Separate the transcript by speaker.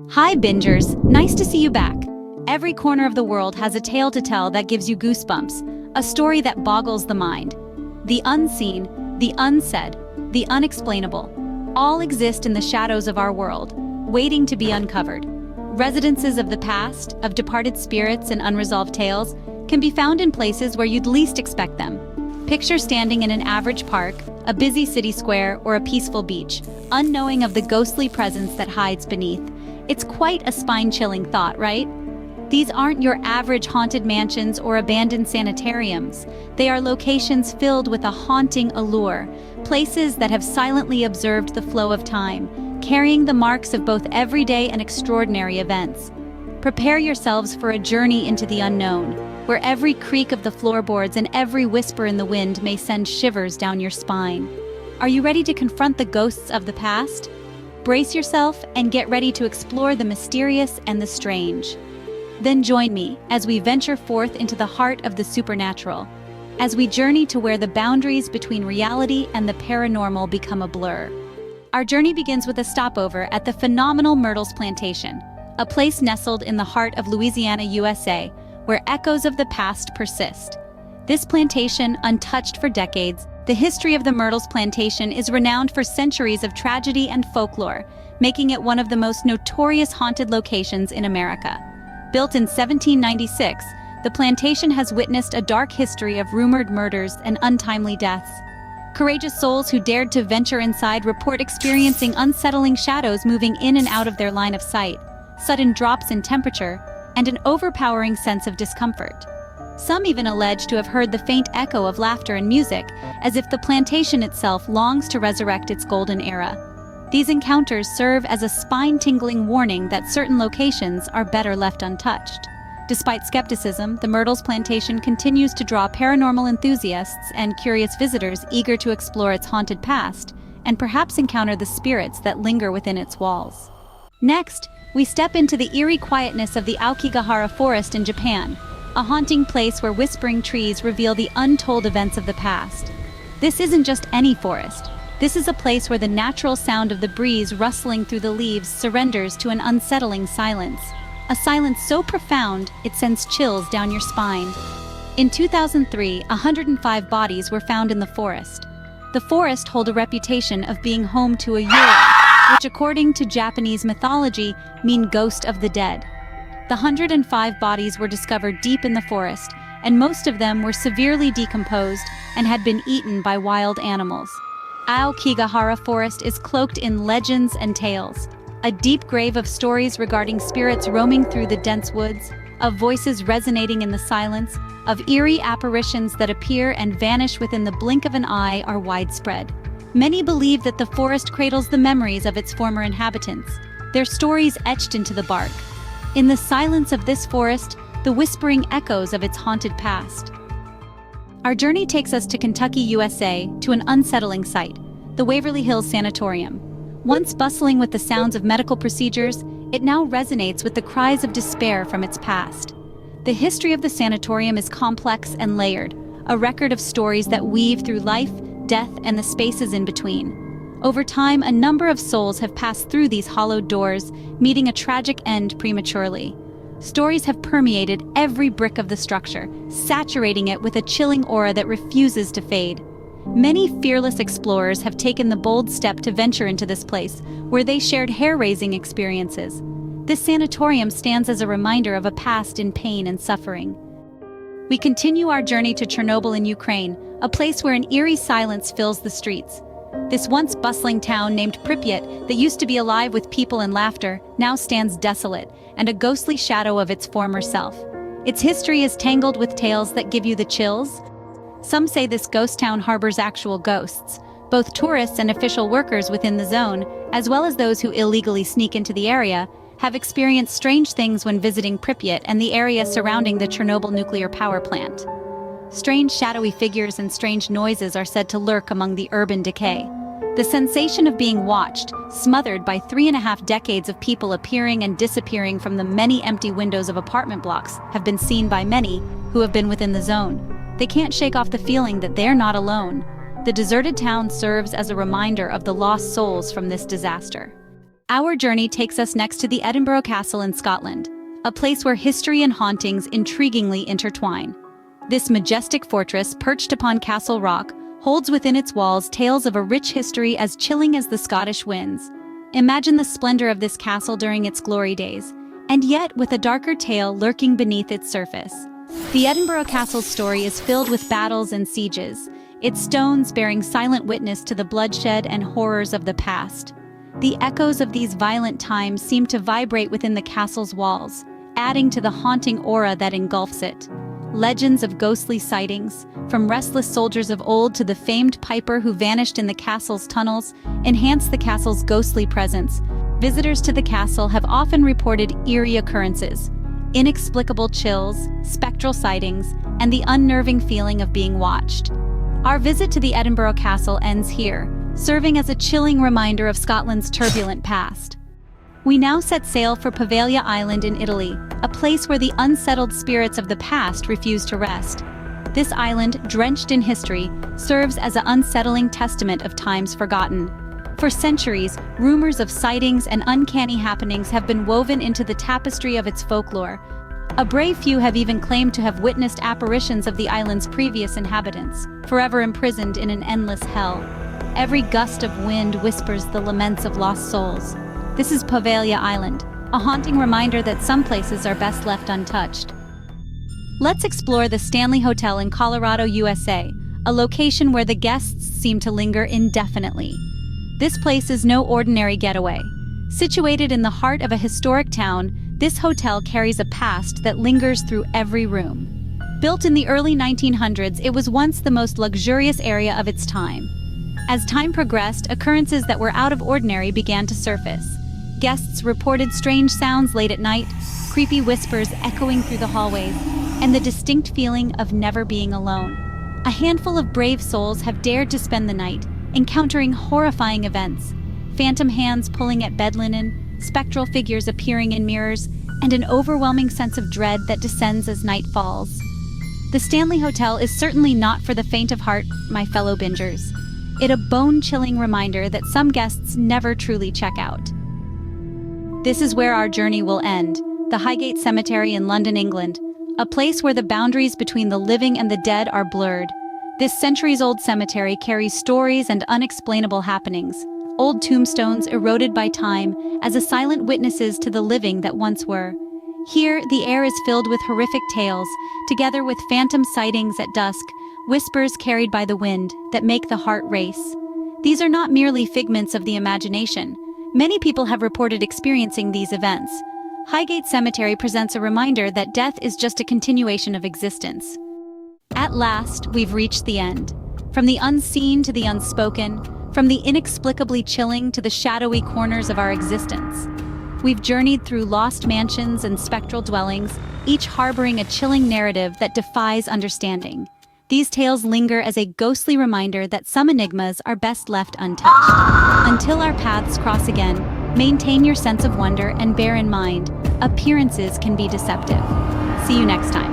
Speaker 1: Hi bingers, nice to see you back. Every corner of the world has a tale to tell that gives you goosebumps, a story that boggles the mind. The unseen, the unsaid, the unexplainable, all exist in the shadows of our world, waiting to be uncovered. Residences of the past, of departed spirits and unresolved tales, can be found in places where you'd least expect them. Picture standing in an average park, a busy city square, or a peaceful beach, unknowing of the ghostly presence that hides beneath. It's quite a spine-chilling thought, right? These aren't your average haunted mansions or abandoned sanitariums. They are locations filled with a haunting allure, places that have silently observed the flow of time, carrying the marks of both everyday and extraordinary events. Prepare yourselves for a journey into the unknown, where every creak of the floorboards and every whisper in the wind may send shivers down your spine. Are you ready to confront the ghosts of the past? Brace yourself and get ready to explore the mysterious and the strange. Then join me as we venture forth into the heart of the supernatural, as we journey to where the boundaries between reality and the paranormal become a blur. Our journey begins with a stopover at the phenomenal Myrtles Plantation, a place nestled in the heart of Louisiana, USA, where echoes of the past persist. This plantation, untouched for decades, the history of the Myrtles Plantation is renowned for centuries of tragedy and folklore, making it one of the most notorious haunted locations in America. Built in 1796, the plantation has witnessed a dark history of rumored murders and untimely deaths. Courageous souls who dared to venture inside report experiencing unsettling shadows moving in and out of their line of sight, sudden drops in temperature, and an overpowering sense of discomfort. Some even allege to have heard the faint echo of laughter and music, as if the plantation itself longs to resurrect its golden era. These encounters serve as a spine-tingling warning that certain locations are better left untouched. Despite skepticism, the Myrtles Plantation continues to draw paranormal enthusiasts and curious visitors eager to explore its haunted past and perhaps encounter the spirits that linger within its walls. Next, we step into the eerie quietness of the Aokigahara Forest in Japan, a haunting place where whispering trees reveal the untold events of the past. This isn't just any forest. This is a place where the natural sound of the breeze rustling through the leaves surrenders to an unsettling silence. A silence so profound, it sends chills down your spine. In 2003, 105 bodies were found in the forest. The forest holds a reputation of being home to a yuri, which according to Japanese mythology mean ghost of the dead. The 105 bodies were discovered deep in the forest, and most of them were severely decomposed and had been eaten by wild animals. Aokigahara Forest is cloaked in legends and tales, a deep grave of stories regarding spirits roaming through the dense woods, of voices resonating in the silence, of eerie apparitions that appear and vanish within the blink of an eye are widespread. Many believe that the forest cradles the memories of its former inhabitants, their stories etched into the bark. In the silence of this forest, the whispering echoes of its haunted past. Our journey takes us to Kentucky, USA, to an unsettling site, the Waverly Hills Sanatorium. Once bustling with the sounds of medical procedures, it now resonates with the cries of despair from its past. The history of the sanatorium is complex and layered, a record of stories that weave through life, death, and the spaces in between. Over time, a number of souls have passed through these hollowed doors, meeting a tragic end prematurely. Stories have permeated every brick of the structure, saturating it with a chilling aura that refuses to fade. Many fearless explorers have taken the bold step to venture into this place, where they shared hair-raising experiences. This sanatorium stands as a reminder of a past in pain and suffering. We continue our journey to Chernobyl in Ukraine, a place where an eerie silence fills the streets. This once bustling town named Pripyat that used to be alive with people and laughter now stands desolate and a ghostly shadow of its former self. Its history is tangled with tales that give you the chills. Some say this ghost town harbors actual ghosts, both tourists and official workers within the zone, as well as those who illegally sneak into the area, have experienced strange things when visiting Pripyat and the area surrounding the Chernobyl nuclear power plant. Strange shadowy figures and strange noises are said to lurk among the urban decay. The sensation of being watched, smothered by 3.5 decades of people appearing and disappearing from the many empty windows of apartment blocks, have been seen by many who have been within the zone. They can't shake off the feeling that they're not alone. The deserted town serves as a reminder of the lost souls from this disaster. Our journey takes us next to the Edinburgh Castle in Scotland, a place where history and hauntings intriguingly intertwine. This majestic fortress, perched upon Castle Rock, holds within its walls tales of a rich history as chilling as the Scottish winds. Imagine the splendor of this castle during its glory days, and yet with a darker tale lurking beneath its surface. The Edinburgh Castle's story is filled with battles and sieges, its stones bearing silent witness to the bloodshed and horrors of the past. The echoes of these violent times seem to vibrate within the castle's walls, adding to the haunting aura that engulfs it. Legends of ghostly sightings, from restless soldiers of old to the famed piper who vanished in the castle's tunnels, enhance the castle's ghostly presence. Visitors to the castle have often reported eerie occurrences, inexplicable chills, spectral sightings, and the unnerving feeling of being watched. Our visit to the Edinburgh Castle ends here, serving as a chilling reminder of Scotland's turbulent past. We now set sail for Pavia Island in Italy, a place where the unsettled spirits of the past refuse to rest. This island, drenched in history, serves as an unsettling testament of times forgotten. For centuries, rumors of sightings and uncanny happenings have been woven into the tapestry of its folklore. A brave few have even claimed to have witnessed apparitions of the island's previous inhabitants, forever imprisoned in an endless hell. Every gust of wind whispers the laments of lost souls. This is Pavia Island, a haunting reminder that some places are best left untouched. Let's explore the Stanley Hotel in Colorado, USA, a location where the guests seem to linger indefinitely. This place is no ordinary getaway. Situated in the heart of a historic town, this hotel carries a past that lingers through every room. Built in the early 1900s, it was once the most luxurious area of its time. As time progressed, occurrences that were out of ordinary began to surface. Guests reported strange sounds late at night, creepy whispers echoing through the hallways, and the distinct feeling of never being alone. A handful of brave souls have dared to spend the night, encountering horrifying events. Phantom hands pulling at bed linen, spectral figures appearing in mirrors, and an overwhelming sense of dread that descends as night falls. The Stanley Hotel is certainly not for the faint of heart, my fellow bingers. It's a bone-chilling reminder that some guests never truly check out. This is where our journey will end, the Highgate Cemetery in London, England, a place where the boundaries between the living and the dead are blurred. This centuries-old cemetery carries stories and unexplainable happenings, old tombstones eroded by time as a silent witnesses to the living that once were. Here, the air is filled with horrific tales, together with phantom sightings at dusk, whispers carried by the wind that make the heart race. These are not merely figments of the imagination. Many people have reported experiencing these events. Highgate Cemetery presents a reminder that death is just a continuation of existence. At last, we've reached the end. From the unseen to the unspoken, from the inexplicably chilling to the shadowy corners of our existence. We've journeyed through lost mansions and spectral dwellings, each harboring a chilling narrative that defies understanding. These tales linger as a ghostly reminder that some enigmas are best left untouched. Until our paths cross again, maintain your sense of wonder and bear in mind, appearances can be deceptive. See you next time.